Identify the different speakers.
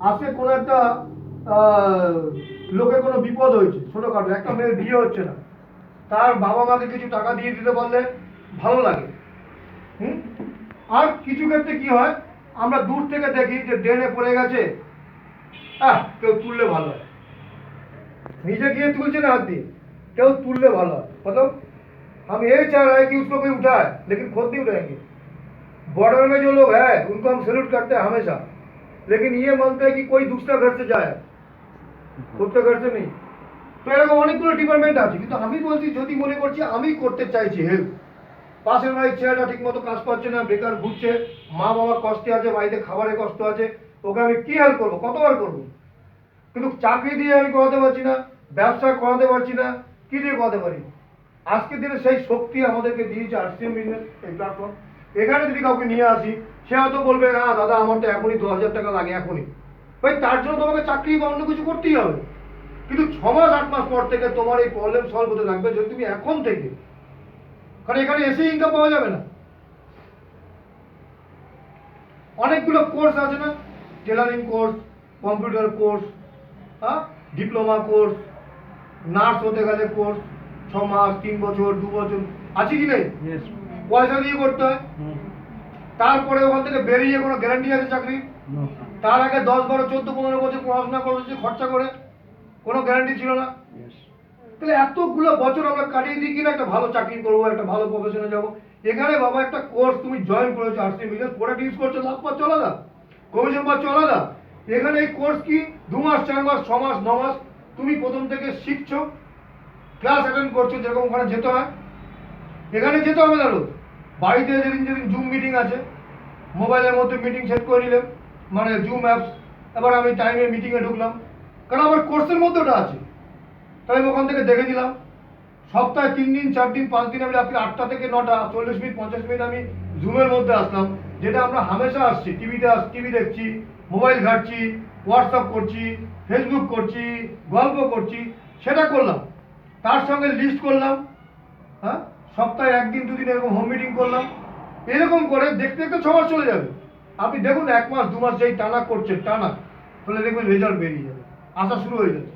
Speaker 1: আজকে কোনো একটা লোকের কোনো বিপদ হয়েছে, ছোটোখাটো একটা মেয়ের বিয়ে হচ্ছে না, তার বাবা মাকে কিছু টাকা দিয়ে দিতে পারলে ভালো লাগে। আর কিছু ক্ষেত্রে কি হয়, আমরা দূর থেকে দেখি যে ড্রেনে পড়ে গেছে, কেউ তুললে ভালো হয়, নিজে गए तुलचे ना हाथ দিয়ে কেউ তুললে ভালো হয়। मतलब हम ये चाह रहे हैं कि उसको कोई उठाए, लेकिन खुद नहीं उठाएंगे। बॉर्डर में जो लोग हैं उनको हम सैल्यूट करते हैं हमेशा, लेकिन ये मानते हैं कि कोई दूसरा घर से जाए, खुद के घर से नहीं। তো এরকম অনেকগুলো ডিপার্টমেন্ট আছে, কিন্তু আমি বলছি যদি মনে করছি আমি করতে চাইছি হেল্প, পাশের বাড়ির ছেলেটা ঠিক মতো কাজ পাচ্ছে না, বেকার ঘুরছে, মা বাবা কষ্টে আছে, বাড়িতে খাবারের কষ্ট আছে, ওকে আমি কি হেল্প করবো, কতবার করবো? কিন্তু চাকরি দিয়ে আমি করাতে পারছি না, ব্যবসা করাতে পারছি না, কি দিয়ে করাতে পারি? আজকের দিনে সেই শক্তি আমাদেরকে দিয়েছে আরসিএম বিজনেস এই প্ল্যাটফর্ম। এখানে যদি কাউকে নিয়ে আসি, সে হয়তো বলবে না দাদা আমার তো এখনই 10,000 টাকা লাগে এখনই। ভাই তার জন্য তোমাকে চাকরি বা অন্য কিছু করতেই হবে, কিন্তু 6 মাস 8 মাস পর থেকে তোমার এই প্রবলেম সলভ হতে লাগবে যদি তুমি এখন থেকে, কারণ এখানে এসে ইনকাম পাওয়া যাবে না। অনেকগুলো কোর্স আছে না, tailoring course, computer course, diploma course, nurse হতে গেলে কোর্স 6 মাস 3 বছর 2 বছর আছে কি নেই? পয়সা দিয়ে করতে হয়। তারপরে ওখান থেকে বেরিয়ে কোনো গ্যারান্টি আছে চাকরি? তার আগে 10 12 14 15 বছর পড়াশোনা করেছে খরচা করে, কোনো গ্যারান্টি ছিল না। তাহলে এতগুলো বছর আমরা কাটিয়ে দিই কিনা একটা ভালো চাকরি করবো, একটা ভালো প্রফেশনে যাবো। এখানে বাবা একটা কোর্স তুমি জয়েন করেছো আরসিএম বিজনেস, প্রোডাক্ট ইউজ করছো, লাভ পাচ্ছ আলাদা, কমিশন পাচ্ছ আলাদা। এখানে এই কোর্স কি 2 মাস 4 মাস 6 মাস 9 মাস তুমি প্রথম থেকে শিখছো, ক্লাস অ্যাটেন্ড করছো, যেরকম ওখানে যেতে হয় এখানে যেতে হবে না। রোজ বাড়িতে যেদিন যেদিন জুম মিটিং আছে, মোবাইলের মধ্যে মিটিং সেট করে নিলাম, মানে জুম অ্যাপস, এবার আমি টাইমে মিটিংয়ে ঢুকলাম, কারণ আমার কোর্সের মধ্যে ওটা আছে, তাহলে আমি ওখান থেকে দেখে দিলাম। সপ্তাহে 3 দিন 4 দিন 5 দিন আমি রাত্রি 8টা থেকে 9টা 40 মিনিট 50 মিনিট আমি জুমের মধ্যে আসলাম, যেটা আমরা হামেশা আসছি, টিভি দেখছি, মোবাইল ঘাটছি, হোয়াটসঅ্যাপ করছি, ফেসবুক করছি, গল্প করছি, সেটা করলাম। তার সঙ্গে লিস্ট করলাম, সপ্তাহে 1 দিন 2 দিন এরকম হোম মিটিং করলাম। এরকম করে দেখতে দেখতে 6 মাস চলে যাবে। আপনি দেখুন 1 মাস 2 মাস যেই টানা করছেন টানা, তাহলে দেখবেন রেজাল্ট বেরিয়ে যাবে, আসা শুরু হয়ে যাচ্ছে।